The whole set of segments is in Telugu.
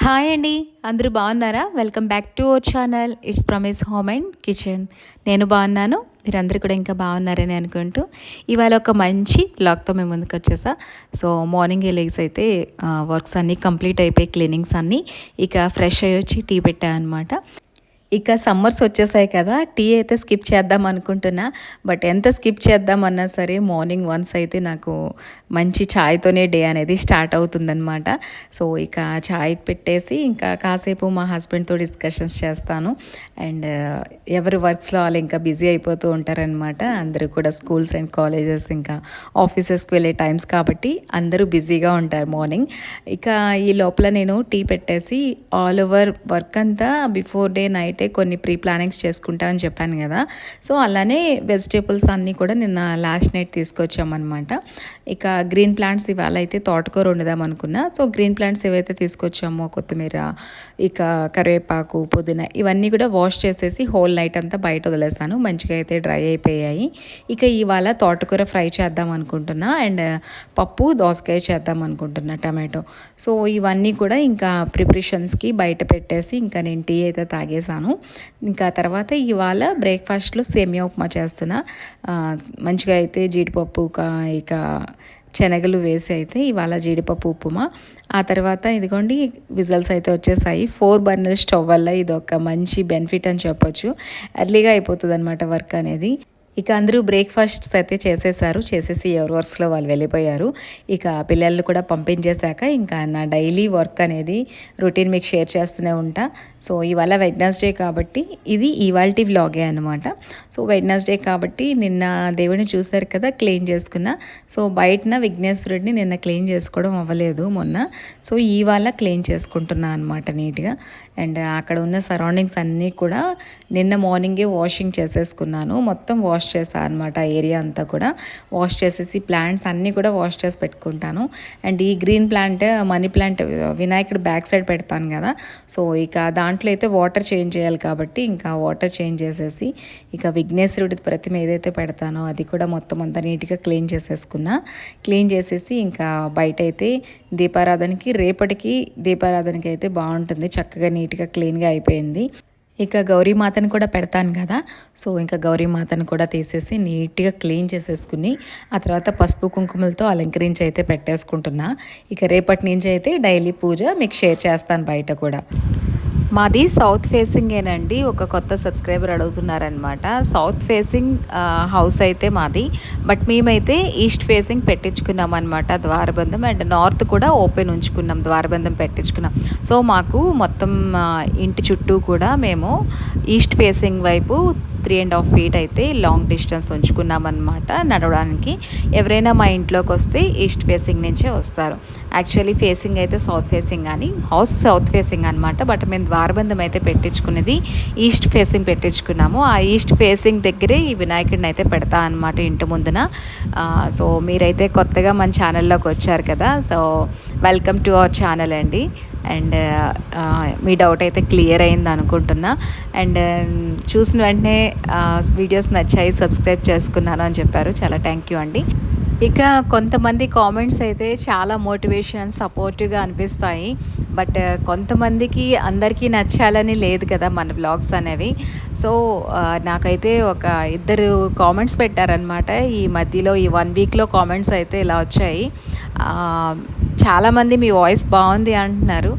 హాయ్ అండి. అందరూ బాగున్నారా? Welcome back to our channel. It's promise home and kitchen. నేను బాగున్నాను. మీరందరూ కూడా ఇంకా బాగున్నారని అనుకుంటూ ఇవాళ ఒక మంచి వ్లాగ్‌తో మీ ముందుకొచ్చేసా. సో, మార్నింగే లెగిసి అయితే వర్క్స్ అన్నీ కంప్లీట్ అయిపోయి క్లీనింగ్స్ అన్నీ ఇక ఫ్రెష్ అయ్యొచ్చి టీ పెట్టా అనమాట. ఇక సమ్మర్స్ వచ్చేసాయి కదా! టీ అయితే స్కిప్ చేద్దాం అనుకుంటున్నా. బట్ ఎంత స్కిప్ చేద్దామన్నా సరే మార్నింగ్ వన్స్ అయితే నాకు మంచి ఛాయ్‌తోనే డే అనేది స్టార్ట్ అవుతుందనమాట. సో, ఇక ఛాయ్ పెట్టేసి ఇంకా కాసేపు మా హస్బెండ్‌తో డిస్కషన్స్ చేస్తాను. అండ్ ఎవరి వర్క్స్‌లో వాళ్ళు ఇంకా బిజీ అయిపోతూ ఉంటారనమాట. అందరూ కూడా స్కూల్స్ అండ్ కాలేజెస్ ఇంకా ఆఫీసెస్‌కి వెళ్ళే టైమ్స్ కాబట్టి అందరూ బిజీగా ఉంటారు మార్నింగ్. ఇక ఈ లోపల నేను టీ పెట్టేసి ఆల్ ఓవర్ వర్క్ అంతా బిఫోర్ డే నైటే కొన్ని ప్రీ ప్లానింగ్స్ చేసుకుంటానని చెప్పాను కదా! సో, అలానే వెజిటేబుల్స్ అన్నీ కూడా నిన్న లాస్ట్ నైట్ తీసుకొచ్చామనమాట. ఇక గ్రీన్ ప్లాంట్స్ ఇవాళ అయితే తోటకూర వండుదాం అనుకున్నా. సో, గ్రీన్ ప్లాంట్స్ ఏవైతే తీసుకొచ్చామో కొత్తిమీర, ఇక కరివేపాకు, పుదీనా ఇవన్నీ కూడా వాష్ చేసేసి హోల్ నైట్ అంతా బయట వదిలేసాను. మంచిగా అయితే డ్రై అయిపోయాయి. ఇక ఇవాళ తోటకూర ఫ్రై చేద్దాం అనుకుంటున్నా. అండ్ పప్పు, దోసకాయ చేద్దాం అనుకుంటున్నా టమాటో. సో, ఇవన్నీ కూడా ఇంకా ప్రిపరేషన్స్‌కి బయట పెట్టేసి ఇంకా నేను టీ అయితే తాగేసాను. ఇంకా తర్వాత ఇవాళ బ్రేక్‌ఫాస్ట్‌లో సేమియా ఉప్మా చేస్తున్నా. మంచిగా అయితే జీడిపప్పు ఇక శనగలు వేసి అయితే ఇవాళ జీడిపప్పు ఉప్మా. ఆ తర్వాత ఇదిగోండి విజిల్స్ అయితే వచ్చేసాయి. 4 బర్నర్ స్టవ్ వల్ల ఇదొక మంచి బెనిఫిట్ అని చెప్పొచ్చు. ఎర్లీగా అయిపోతుందనమాట వర్క్ అనేది. ఇక అందరూ బ్రేక్‌ఫాస్ట్స్ అయితే చేసేసారు. చేసేసి ఎవరి వర్క్స్‌లో వాళ్ళు వెళ్ళిపోయారు. ఇక పిల్లల్ని కూడా పంపించేశాక ఇంకా నా డైలీ వర్క్ అనేది రొటీన్ మీకు షేర్ చేస్తూనే ఉంటా. సో, ఇవాళ వెడ్నెస్‌డే కాబట్టి ఇది ఇవాల్టి వ్లాగే అనమాట. సో, వెడ్నెస్‌డే కాబట్టి నిన్న దేవుడిని చూసారు కదా! క్లీన్ చేసుకున్నా. సో, బయటన విఘ్నేశ్వరుడిని నిన్న క్లీన్ చేసుకోవడం అవ్వలేదు మొన్న. సో, ఇవాళ క్లీన్ చేసుకుంటున్నా అనమాట నీట్‌గా. అండ్ అక్కడ ఉన్న సరౌండింగ్స్ అన్నీ కూడా నిన్న మార్నింగే వాషింగ్ చేసేసుకున్నాను. మొత్తం వాష్ చేస్తా అనమాట ఏరియా అంతా కూడా. వాష్ చేసేసి ప్లాంట్స్ అన్నీ కూడా వాష్ చేసి పెట్టుకుంటాను. అండ్ ఈ గ్రీన్ ప్లాంట్ మనీ ప్లాంట్ వినాయకుడు బ్యాక్ సైడ్ పెడతాను కదా! సో, ఇక దాంట్లో అయితే వాటర్ చేంజ్ చేయాలి కాబట్టి ఇంకా వాటర్ చేంజ్ చేసేసి ఇక విఘ్నేశ్వరుడి ప్రతిమ ఏదైతే పెడతానో అది కూడా మొత్తం అంతా నీట్గా క్లీన్ చేసేసుకున్నా. క్లీన్ చేసేసి ఇంకా బయట అయితే రేపటికి దీపారాధనకి అయితే బాగుంటుంది. చక్కగా నీట్గా క్లీన్గా అయిపోయింది. ఇక గౌరీమాతను కూడా పెడతాను కదా! సో, ఇంకా గౌరీమాతను కూడా తీసేసి నీట్‌గా క్లీన్ చేసేసుకుని, ఆ తర్వాత పసుపు, కుంకుమలతో అలంకరించి అయితే పెట్టేసుకుంటున్నా. ఇక రేపటి నుంచి అయితే డైలీ పూజ మీకు షేర్ చేస్తాను బయట కూడా. మాది సౌత్ ఫేసింగేనండి. ఒక కొత్త సబ్స్క్రైబర్ అడుగుతున్నారనమాట. సౌత్ ఫేసింగ్ హౌస్ అయితే మాది. బట్ మేమైతే ఈస్ట్ ఫేసింగ్ పెట్టించుకున్నాం అనమాట ద్వారబంధం. అండ్ నార్త్ కూడా ఓపెన్ ఉంచుకున్నాం, ద్వారబంధం పెట్టించుకున్నాం. సో, మాకు మొత్తం ఇంటి చుట్టూ కూడా మేము ఈస్ట్ ఫేసింగ్ వైపు 3.5 ఫీట్ అయితే లాంగ్ డిస్టెన్స్ ఉంచుకున్నామన్నమాట నడవడానికి. ఎవరైనా మా ఇంట్లోకి వస్తే ఈస్ట్ ఫేసింగ్ నుంచే వస్తారు. యాక్చువల్లీ ఫేసింగ్ అయితే సౌత్ ఫేసింగ్ కానీ హౌస్ సౌత్ ఫేసింగ్ అనమాట. బట్ మేము ద్వారబంధం అయితే పెట్టించుకునేది ఈస్ట్ ఫేసింగ్ పెట్టించుకున్నాము. ఆ ఈస్ట్ ఫేసింగ్ దగ్గరే ఈ వినాయకుడిని అయితే పెడతా అనమాట ఇంటి ముందున. సో, మీరైతే కొత్తగా మన ఛానల్లోకి వచ్చారు కదా! So, welcome to our channel అండి. అండ్ మీ డౌట్ అయితే క్లియర్ అయింది అనుకుంటున్నా. అండ్ చూసిన వెంటనే వీడియోస్ నచ్చాయి, సబ్స్క్రైబ్ చేసుకున్నాను అని చెప్పారు. చాలా థ్యాంక్ యూ అండి. ఇక కొంతమంది కామెంట్స్ అయితే చాలా మోటివేషన్ సపోర్టివ్గా అనిపిస్తాయి. బట్ కొంతమందికి అందరికీ నచ్చాలని లేదు కదా మన వ్లాగ్స్ అనేవి. సో, నాకైతే ఒక ఇద్దరు కామెంట్స్ పెట్టారనమాట. ఈ మధ్యలో ఈ 1 వీక్లో కామెంట్స్ అయితే ఇలా వచ్చాయి. చాలామంది మీ వాయిస్ బాగుంది అంటున్నారు.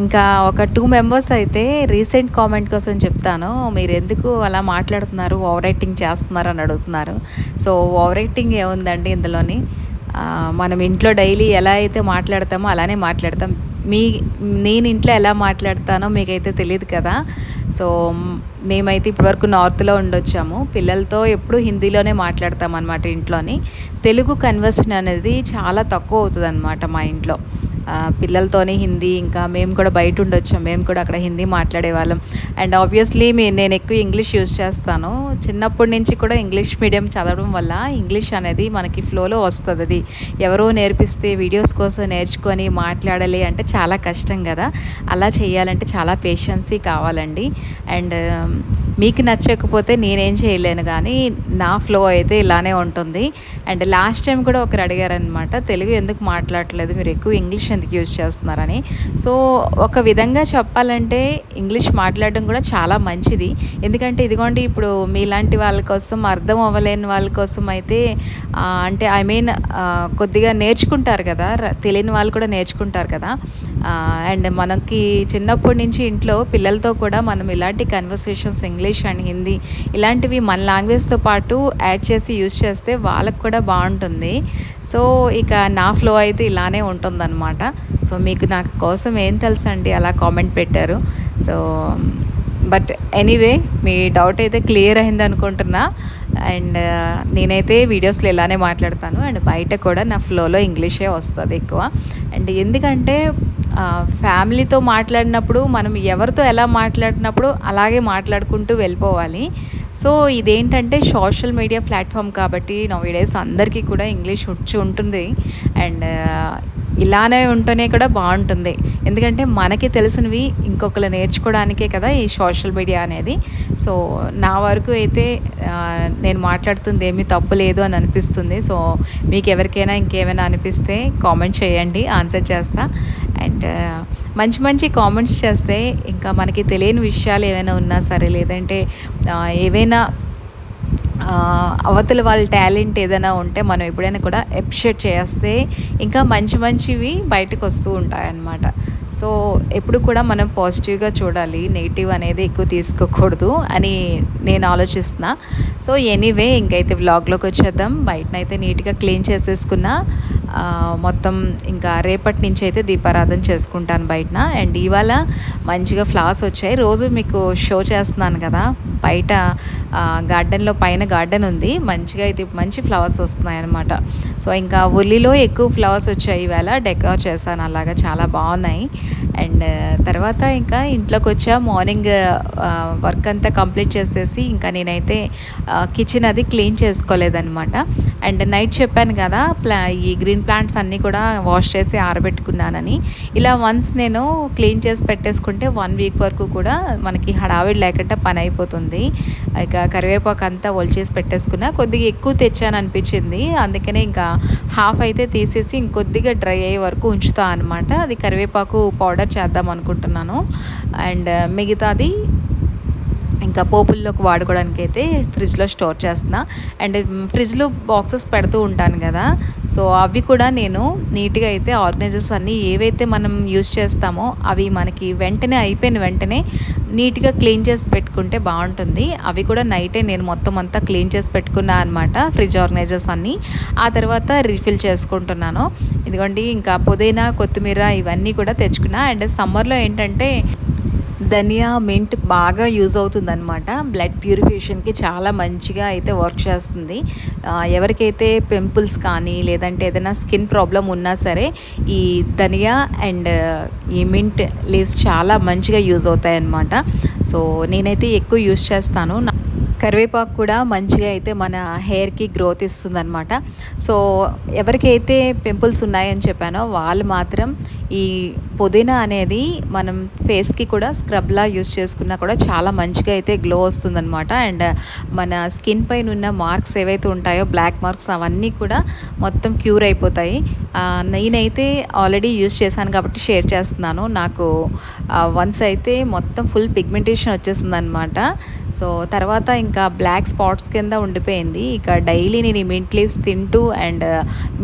ఇంకా ఒక 2 మెంబర్స్ అయితే రీసెంట్ కామెంట్ కోసం చెప్తాను. మీరు ఎందుకు అలా మాట్లాడుతున్నారు, ఓవర్ యాక్టింగ్ చేస్తున్నారు అని అడుగుతున్నారు. సో, ఓవర్ యాక్టింగ్ ఏముందండి ఇందులోని. మనం ఇంట్లో డైలీ ఎలా అయితే మాట్లాడతామో అలానే మాట్లాడతాం. నేను ఇంట్లో ఎలా మాట్లాడతానో మీకైతే తెలియదు కదా! సో, మేమైతే ఇప్పటివరకు నార్త్లో ఉండొచ్చాము. పిల్లలతో ఎప్పుడు హిందీలోనే మాట్లాడతాం అనమాట ఇంట్లోని. తెలుగు కన్వర్షన్ అనేది చాలా తక్కువ అవుతుందన్నమాట మా ఇంట్లో. పిల్లలతోనే హిందీ, ఇంకా మేము కూడా బయట ఉండొచ్చాం, మేము కూడా అక్కడ హిందీ మాట్లాడేవాళ్ళం. అండ్ ఆబ్వియస్లీ నేను ఎక్కువ ఇంగ్లీష్ యూజ్ చేస్తాను. చిన్నప్పటి నుంచి కూడా ఇంగ్లీష్ మీడియం చదవడం వల్ల ఇంగ్లీష్ అనేది మనకి ఫ్లోలో వస్తుంది. అది ఎవరో నేర్పిస్తే వీడియోస్ కోసం నేర్చుకొని మాట్లాడాలి అంటే చాలా కష్టం కదా! అలా చేయాలంటే చాలా పేషెన్సీ కావాలండి. అండ్ మీకు నచ్చకపోతే నేనేం చేయలేను, కానీ నా ఫ్లో అయితే ఇలానే ఉంటుంది. అండ్ లాస్ట్ టైం కూడా ఒకరు అడిగారనమాట, తెలుగు ఎందుకు మాట్లాడట్లేదు, మీరు ఎక్కువ ఇంగ్లీష్ ఎందుకు యూజ్ చేస్తున్నారని. సో ఒక విధంగా చెప్పాలంటే ఇంగ్లీష్ మాట్లాడడం కూడా చాలా మంచిది. ఎందుకంటే ఇదిగోండి, ఇప్పుడు మీలాంటి వాళ్ళ కోసం, అర్థం అవ్వలేని వాళ్ళ కోసం అయితే అంటే ఐ మీన్ కొద్దిగా నేర్చుకుంటారు కదా, తెలియని వాళ్ళు కూడా నేర్చుకుంటారు కదా. అండ్ మనకి చిన్నప్పటి నుంచి ఇంట్లో పిల్లలతో కూడా మనం ఇలాంటి కన్వర్సేషన్స్ ఇంగ్లీష్ అండ్ హిందీ ఇలాంటివి మన లాంగ్వేజ్తో పాటు యాడ్ చేసి యూజ్ చేస్తే వాళ్ళకు కూడా బాగుంటుంది. సో ఇక నా ఫ్లో అయితే ఇలానే ఉంటుందన్నమాట. సో మీకు నాకు కోసం ఏం తెలుసండి అలా కామెంట్ పెట్టారు. So but anyway, me doubt అయితే క్లియర్ అయింది అనుకుంటున్నా. అండ్ నేనైతే వీడియోస్లో ఇలానే మాట్లాడతాను, అండ్ బయట కూడా నా ఫ్లోలో ఇంగ్లీషే వస్తుంది ఎక్కువ. అండ్ ఎందుకంటే ఫ్యామిలీతో మాట్లాడినప్పుడు మనం ఎవరితో ఎలా మాట్లాడినప్పుడు అలాగే మాట్లాడుకుంటూ వెళ్ళిపోవాలి. సో ఇదేంటంటే సోషల్ మీడియా ప్లాట్ఫామ్ కాబట్టి నౌ-ఏ-డేస్ అందరికీ కూడా ఇంగ్లీష్ వచ్చి ఉంటుంది. అండ్ ఇలానే ఉంటేనే కూడా బాగుంటుంది. ఎందుకంటే మనకి తెలిసినవి ఇంకొకరు నేర్చుకోవడానికే కదా ఈ సోషల్ మీడియా అనేది. సో నా వరకు అయితే నేను మాట్లాడుతుంది ఏమీ తప్పు లేదు అని అనిపిస్తుంది. సో మీకు ఎవరికైనా ఇంకేమైనా అనిపిస్తే కామెంట్ చేయండి, ఆన్సర్ చేస్తా. అండ్ మంచి మంచి కామెంట్స్ చేస్తే ఇంకా మనకి తెలియని విషయాలు ఏమైనా ఉన్నా సరే, లేదంటే ఏవైనా అవతల వాళ్ళ టాలెంట్ ఏదైనా ఉంటే మనం ఎప్పుడైనా కూడా అప్రిషియేట్ చేస్తే ఇంకా మంచి మంచివి బయటకు వస్తూ ఉంటాయన్నమాట. సో ఎప్పుడు కూడా మనం పాజిటివ్గా చూడాలి, నెగిటివ్ అనేది ఎక్కువ తీసుకోకూడదు అని నేను ఆలోచిస్తున్నా. సో ఎనీవే, ఇంకైతే వ్లాగ్లోకి వచ్చేద్దాం. బయటనైతే నీట్గా క్లీన్ చేసేసుకున్నా. మొత్తం ఇంకా రేపటి నుంచి అయితే దీపారాధన చేసుకుంటాను బయటన. అండ్ ఇవాళ మంచిగా ఫ్లవర్స్ వచ్చాయి. రోజు మీకు షో చేస్తున్నాను కదా, బయట గార్డెన్లో, పైన గార్డెన్ ఉంది, మంచిగా అయితే మంచి ఫ్లవర్స్ వస్తున్నాయి అన్నమాట. సో ఇంకా ఉల్లిలో ఎక్కువ ఫ్లవర్స్ వచ్చాయి ఇవాళ, డెకరేట్ చేశాను అలాగా, చాలా బాగున్నాయి. అండ్ తర్వాత ఇంకా ఇంట్లోకి వచ్చా. మార్నింగ్ వర్క్ అంతా కంప్లీట్ చేసేసి ఇంకా నేనైతే కిచెన్ అది క్లీన్ చేసుకోలేదన్నమాట. అండ్ నైట్ చెప్పాను కదా, ఈ గ్రీన్ ప్లాంట్స్ అన్నీ కూడా వాష్ చేసి ఆరబెట్టుకున్నానని. ఇలా వన్స్ నేను క్లీన్ చేసి పెట్టేసుకుంటే 1 వీక్ వరకు కూడా మనకి హడావిడి లేకుండా పని అయిపోతుంది. ఇక కరివేపాకు అంతా ఒలిచేసి పెట్టేసుకున్నా. కొద్దిగా ఎక్కువ తెచ్చాను అనిపించింది, అందుకనే ఇంకా హాఫ్ అయితే తీసేసి ఇంకొద్దిగా డ్రై అయ్యే వరకు ఉంచుతా అనమాట. అది కరివేపాకు పౌడర్ చేద్దాం అనుకుంటున్నాను. అండ్ మిగతాది ఇంకా పోపుల్లోకి వాడుకోవడానికి అయితే ఫ్రిడ్జ్లో స్టోర్ చేస్తున్నా. అండ్ ఫ్రిడ్జ్లో బాక్సెస్ పెడుతూ ఉంటాను కదా, సో అవి కూడా నేను నీట్గా అయితే ఆర్గనైజర్స్ అన్నీ ఏవైతే మనం యూజ్ చేస్తామో అవి మనకి వెంటనే అయిపోయిన వెంటనే నీట్గా క్లీన్ చేసి పెట్టుకుంటే బాగుంటుంది. అవి కూడా నైటే నేను మొత్తం అంతా క్లీన్ చేసి పెట్టుకున్నా అనమాట, ఫ్రిడ్జ్ ఆర్గనైజర్స్ అన్నీ. ఆ తర్వాత రీఫిల్ చేసుకుంటున్నాను. ఇదిగోండి, ఇంకా పుదీనా, కొత్తిమీర ఇవన్నీ కూడా తెచ్చుకున్నా. అండ్ సమ్మర్లో ఏంటంటే ధనియా, మింట్ బాగా యూజ్ అవుతుందన్నమాట. బ్లడ్ ప్యూరిఫికేషన్కి చాలా మంచిగా అయితే వర్క్ చేస్తుంది. ఎవరికైతే పింపుల్స్ కానీ లేదంటే ఏదైనా స్కిన్ ప్రాబ్లం ఉన్నా సరే ఈ ధనియా అండ్ ఈ మింట్ లీవ్స్ చాలా మంచిగా యూజ్ అవుతాయి అన్నమాట. సో నేనైతే ఎక్కువ యూజ్ చేస్తాను. కరివేపాకు కూడా మంచిగా అయితే మన హెయిర్కి గ్రోత్ ఇస్తుందన్నమాట. సో ఎవరికైతే పింపుల్స్ ఉన్నాయని చెప్పానో వాళ్ళు మాత్రం ఈ పుదీనా అనేది మనం ఫేస్కి కూడా స్క్రబ్లా యూస్ చేసుకున్నా కూడా చాలా మంచిగా అయితే గ్లో వస్తుందన్నమాట. అండ్ మన స్కిన్ పైన ఉన్న మార్క్స్ ఏవైతే ఉంటాయో, బ్లాక్ మార్క్స్, అవన్నీ కూడా మొత్తం క్యూర్ అయిపోతాయి. నేనైతే ఆల్రెడీ యూస్ చేశాను కాబట్టి షేర్ చేస్తున్నాను. నాకు వన్స్ అయితే మొత్తం ఫుల్ పిగ్మెంటేషన్ వచ్చేసింది అనమాట. సో తర్వాత ఇంకా బ్లాక్ స్పాట్స్ కింద ఉండిపోయింది. ఇక డైలీ నేను ఈ మింట్ లీవ్స్ తింటూ అండ్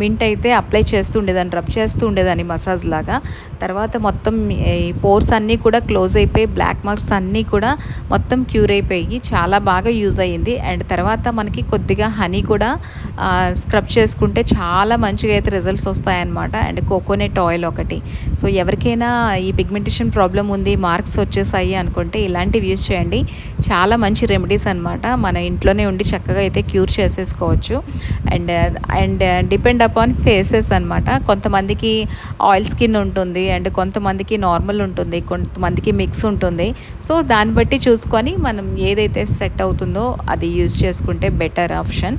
మింట్ అయితే అప్లై చేస్తూ ఉండేదాన్ని, రబ్ చేస్తూ ఉండేదాన్ని మసాజ్ లాగా. తర్వాత మొత్తం ఈ పోర్స్ అన్నీ కూడా క్లోజ్ అయిపోయి బ్లాక్ మార్క్స్ అన్నీ కూడా మొత్తం క్యూర్ అయిపోయి చాలా బాగా యూజ్ అయ్యింది. అండ్ తర్వాత మనకి కొద్దిగా హనీ కూడా స్క్రబ్ చేసుకుంటే చాలా మంచిగా అయితే రిజల్ట్స్ వస్తాయన్నమాట. అండ్ కోకోనట్ ఆయిల్ ఒకటి. సో ఎవరికైనా ఈ పిగ్మెంటేషన్ ప్రాబ్లం ఉంది, మార్క్స్ వచ్చేసాయి అనుకుంటే ఇలాంటివి యూజ్ చేయండి. చాలా మంచి రెమెడీస్ అనమాట. మన ఇంట్లోనే ఉండి చక్కగా అయితే క్యూర్ చేసేసుకోవచ్చు. And and depend upon faces అనమాట. కొంతమందికి ఆయిల్ స్కిన్ ఉంటుంది అండ్ కొంతమందికి నార్మల్ ఉంటుంది, కొంతమందికి మిక్స్ ఉంటుంది. సో దాన్ని బట్టి చూసుకొని మనం ఏదైతే సెట్ అవుతుందో అది యూజ్ చేసుకుంటే బెటర్ ఆప్షన్.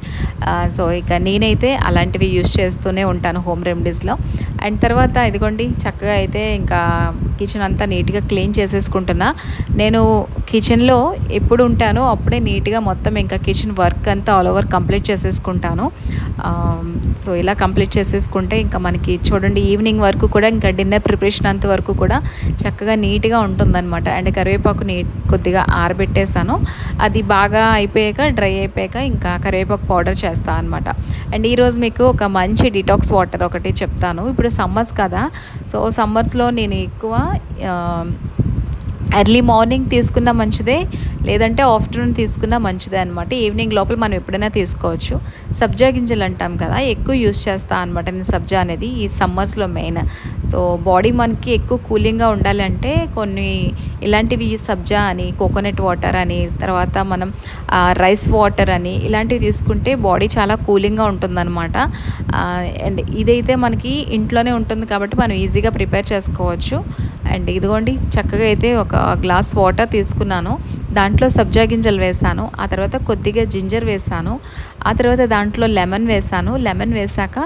సో ఇక నేనైతే అలాంటివి యూజ్ చేస్తూనే ఉంటాను హోమ్ రెమెడీస్లో. అండ్ తర్వాత ఇదిగోండి చక్కగా అయితే ఇంకా కిచెన్ అంతా నీట్గా క్లీన్ చేసేసుకుంటున్నా. నేను కిచెన్లో ఎప్పుడు ఉంటానో అప్పుడే నీట్గా మొత్తం ఇంకా కిచెన్ వర్క్ అంతా ఆల్ ఓవర్ కంప్లీట్ చేసేసుకుంటాను. సో ఇలా కంప్లీట్ చేసేసుకుంటే ఇంకా మనకి చూడండి ఈవినింగ్ వరకు కూడా ఇంకా డిన్నర్ ప్రిపరేషన్ అంత వరకు కూడా చక్కగా నీట్గా ఉంటుందన్నమాట. అండ్ కరివేపాకు కొద్దిగా ఆరబెట్టేసాను. అది బాగా అయిపోయాక డ్రై అయిపోయాక ఇంకా కరివేపాకు పౌడర్ చేస్తాను అనమాట. అండ్ ఈరోజు మీకు ఒక మంచి డిటాక్స్ వాటర్ ఒకటి చెప్తాను. ఇప్పుడు సమ్మర్స్ కదా, సో సమ్మర్స్లో నేను ఎక్కువ ఎర్లీ మార్నింగ్ తీసుకున్న మంచిదే, లేదంటే ఆఫ్టర్నూన్ తీసుకున్న మంచిదే అనమాట. ఈవినింగ్ లోపల మనం ఎప్పుడైనా తీసుకోవచ్చు. సబ్జా గింజలు అంటాం కదా, ఎక్కువ యూస్ చేస్తాను అనమాట నేను సబ్జా అనేది ఈ సమ్మర్స్లో మెయిన్. సో బాడీ మనకి ఎక్కువ కూలింగ్గా ఉండాలంటే కొన్ని ఇలాంటివి సబ్జా అని, కోకోనట్ వాటర్ అని, తర్వాత మనం రైస్ వాటర్ అని ఇలాంటివి తీసుకుంటే బాడీ చాలా కూలింగ్గా ఉంటుందన్నమాట. అండ్ ఇదైతే మనకి ఇంట్లోనే ఉంటుంది కాబట్టి మనం ఈజీగా ప్రిపేర్ చేసుకోవచ్చు. అండ్ ఇదిగోండి చక్కగా అయితే ఒక గ్లాస్ వాటర్ తీసుకున్నాను. దాంట్లో సబ్జా గింజలు వేసాను, ఆ తర్వాత కొద్దిగా జింజర్ వేసాను, ఆ తర్వాత దాంట్లో లెమన్ వేసాను. లెమన్ వేసాక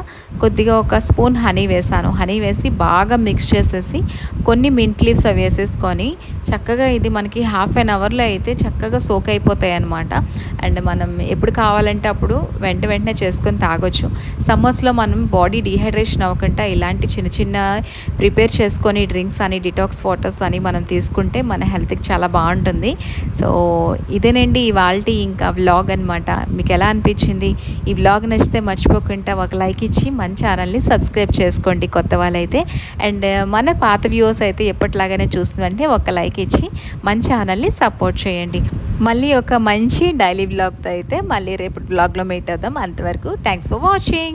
కొద్దిగా ఒక స్పూన్ హనీ వేసాను. హనీ వేసి బాగా మిక్స్ చేసేసి కొన్ని మింట్ లీవ్స్ అవి వేసేసుకొని చక్కగా ఇది మనకి హాఫ్ అన్ అవర్లో అయితే చక్కగా సోక్ అయిపోతాయి అన్నమాట. అండ్ మనం ఎప్పుడు కావాలంటే అప్పుడు వెంటనే చేసుకొని తాగొచ్చు. సమ్మర్స్లో మనం బాడీ డీహైడ్రేషన్ అవ్వకుండా ఇలాంటి చిన్న చిన్న ప్రిపేర్ చేసుకొని డ్రింక్స్ అని, డిటాక్స్ వాటర్స్ అని మనం తీసుకుంటే మన హెల్త్కి చాలా బాగుంటుంది. సో ఇదేనండి ఇవాల్టి ఇంకా వ్లాగ్ అనమాట. మీకు ఎలా అనిపించింది? ఈ వ్లాగ్ నచ్చితే మర్చిపోకుండా ఒక లైక్ ఇచ్చి మన ఛానల్ని సబ్స్క్రైబ్ చేసుకోండి కొత్త వాళ్ళైతే. అండ్ మన పాత వ్యూవర్స్ అయితే ఎప్పటిలాగానే చూస్తుందంటే ఒక లైక్ ఇచ్చి మన ఛానల్ని సపోర్ట్ చేయండి. మళ్ళీ ఒక మంచి డైలీ వ్లాగ్తో అయితే మళ్ళీ రేపు వ్లాగ్లో మీట్ అవుదాం. అంతవరకు థ్యాంక్స్ ఫర్ వాచింగ్.